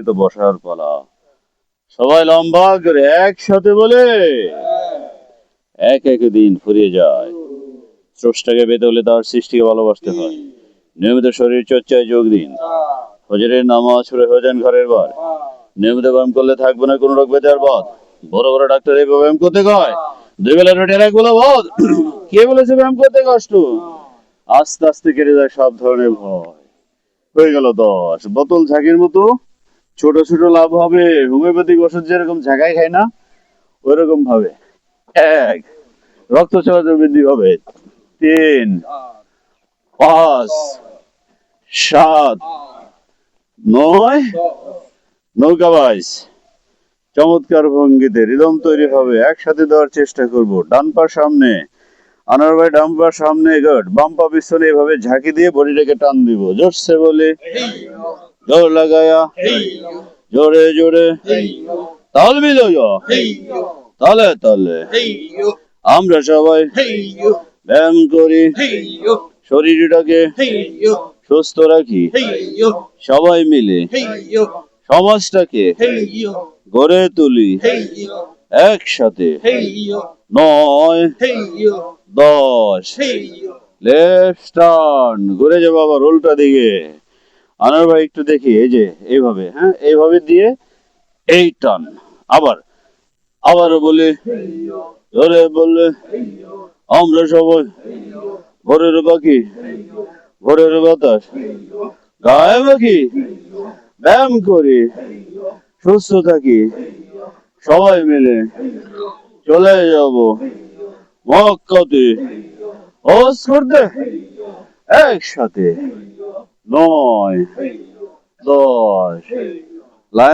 তো বসার পালা। সবাই লম্বা করে একসাথে বলে এক এক দিন ফুরিয়ে যায়। স্রষ্টাকে পেতে হলে তার সৃষ্টিকে ভালোবাসতে হয়। নিয়মিত শরীর চর্চায় যোগ দিন। ফজরের নামাজ পড়ে হয়ে যান ঘরের বার। নিয়মিত ব্যায়াম করলে থাকবে না কোনো রোগ ব্যাধির বাদ। বড় বড় ডাক্তার এই ব্যায়াম করতে কয়, 2 বেলা রুটি আর 1 বেলা ভাত। কে বলেছে ব্যায়াম করতে কষ্ট? আস্তে আস্তে কেটে যায় সব ধরনের ভয়। হয়ে গেল 10। বোতল ঝাঁকির মতো ছোট ছোট লাভ হবে। হোমিওপ্যাথিক ওষুধ যেরকম ঝাঁকাই খায় না, ওইরকম ভাবে। 1, রক্ত চলাচল বৃদ্ধি হবে। 3, 5, 7, 9, নৌকা বাইস। চমৎকার ভঙ্গিতে রিদম তৈরি হবে। একসাথে দেওয়ার চেষ্টা করব। ডান পা সামনে, আনার ভাই ডান পা সামনে, গুড। বাম পা পিছনে, এভাবে ঝাঁকি দিয়ে বডিটাকে টান দিব। জোরসে বলে, জোর লাগায়া, জোরে জোরে, তাল মিলাইয়া, তালে তালে আমরা সবাই ব্যায়াম করি, শরীরটাকে সুস্থ রাখি। সবাই মিলে সমাজটাকে গড়ে তুলি একসাথে। 9, 10, লেফট টার্ন, ঘুরে যাবো আবার উল্টা দিকে। আনার ভাই একটু দেখি, এই যে এইভাবে, হ্যাঁ এইভাবে দিয়ে এই টান। আবারও বলে, ধরে বললে আমরা সবাই ভোরের পাখি, ভোরের বাতাস গায়ে পাখি, ব্যায়াম করি, সুস্থ থাকি। সবাই মিলে চলে যাব মক্কাতে হজ করতে একসাথে। 9, 10,